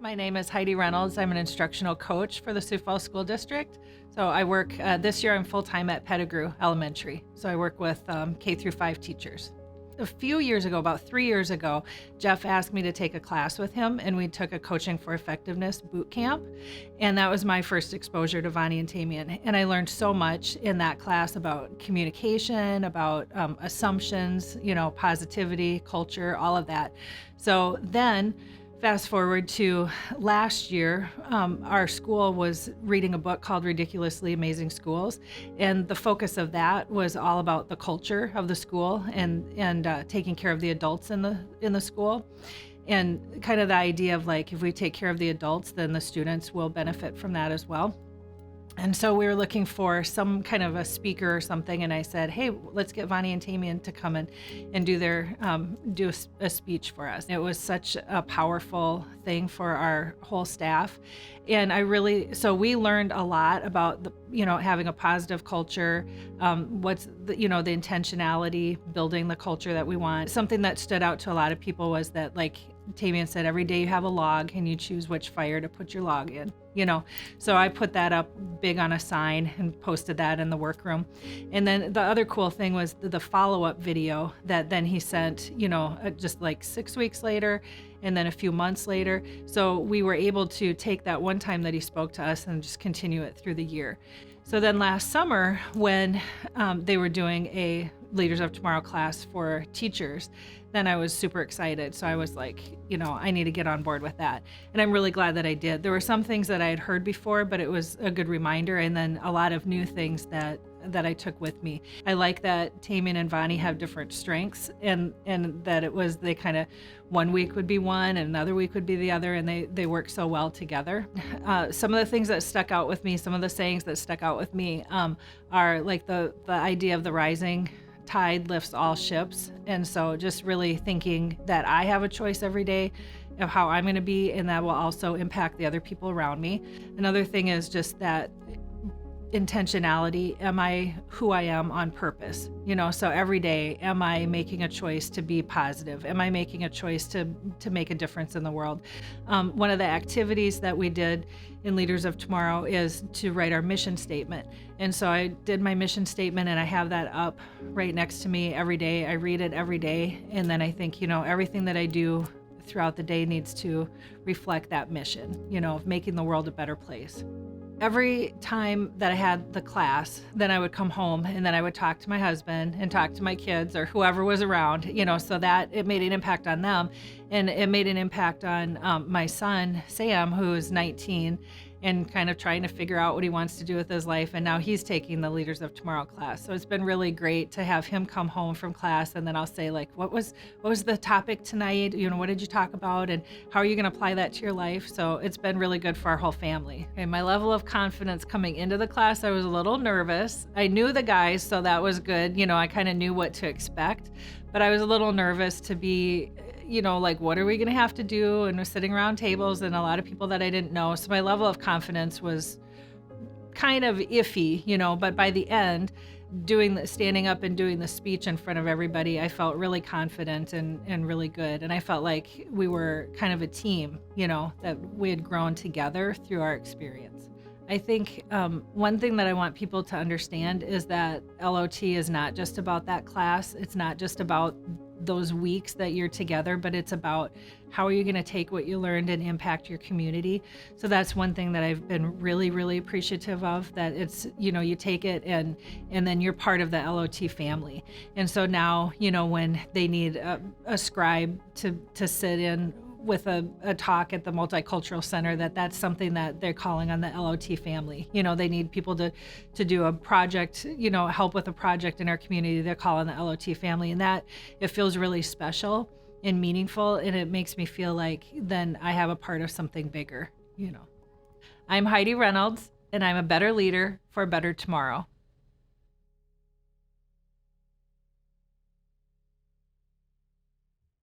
My name is Heidi Reynolds. I'm an instructional coach for the Sioux Falls School District. So I work, this year I'm full-time at Pettigrew Elementary. So I work with K through 5 teachers. A few years ago, about 3 years ago, Jeff asked me to take a class with him, and we took a Coaching for Effectiveness boot camp. And that was my first exposure to Vonnie and Tamian. And I learned so much in that class about communication, about assumptions, positivity, culture, all of that. So then, fast forward to last year, our school was reading a book called Ridiculously Amazing Schools, and the focus of that was all about the culture of the school and taking care of the adults in the school, and kind of the idea of like, if we take care of the adults, then the students will benefit from that as well. And so we were looking for some kind of a speaker or something, and I said, hey, let's get Vonnie and Tamian to come in and do a speech for us. It was such a powerful thing for our whole staff. And so we learned a lot about having a positive culture, what's the intentionality, building the culture that we want. Something that stood out to a lot of people was that, like Tamian said, every day you have a log and you choose which fire to put your log in, So I put that up big on a sign and posted that in the workroom. And then the other cool thing was the follow-up video that then he sent, just like 6 weeks later and then a few months later. So we were able to take that one time that he spoke to us and just continue it through the year. So then last summer, when they were doing a Leaders of Tomorrow class for teachers, then I was super excited. So I was like, I need to get on board with that. And I'm really glad that I did. There were some things that I had heard before, but it was a good reminder. And then a lot of new things that I took with me. I like that Tamian and Vonnie have different strengths, and that they kind of, one week would be one and another week would be the other, and they work so well together. Some of the things that stuck out with me, some of the sayings that stuck out with me are like the idea of the rising tide lifts all ships. And so just really thinking that I have a choice every day of how I'm going to be, and that will also impact the other people around me. Another thing is just that intentionality. Am I who I am on purpose? So every day, am I making a choice to be positive? Am I making a choice to make a difference in the world? One of the activities that we did in Leaders of Tomorrow is to write our mission statement. And so I did my mission statement, and I have that up right next to me every day. I read it every day. And then I think, everything that I do throughout the day needs to reflect that mission, of making the world a better place. Every time that I had the class, then I would come home and then I would talk to my husband and talk to my kids or whoever was around, so that it made an impact on them. And it made an impact on my son, Sam, who is 19 and kind of trying to figure out what he wants to do with his life. And now he's taking the Leaders of Tomorrow class. So it's been really great to have him come home from class, and then I'll say, like, what was the topic tonight? What did you talk about, and how are you going to apply that to your life? So it's been really good for our whole family. And my level of confidence coming into the class, I was a little nervous. I knew the guys, so that was good. I kind of knew what to expect, but I was a little nervous to be like, what are we going to have to do? And we're sitting around tables and a lot of people that I didn't know. So my level of confidence was kind of iffy, but by the end, standing up and doing the speech in front of everybody, I felt really confident and really good. And I felt like we were kind of a team, that we had grown together through our experience. I think one thing that I want people to understand is that LOT is not just about that class. It's not just about those weeks that you're together, but it's about how are you going to take what you learned and impact your community. So that's one thing that I've been really, really appreciative of, that it's, you take it and then you're part of the LOT family. And so now, when they need a scribe to sit in with a talk at the Multicultural Center, that's something that they're calling on the LOT family. They need people to do a project, help with a project in our community. They're calling the LOT family, and that it feels really special and meaningful, and it makes me feel like then I have a part of something bigger. I'm Heidi Reynolds, and I'm a better leader for a better tomorrow.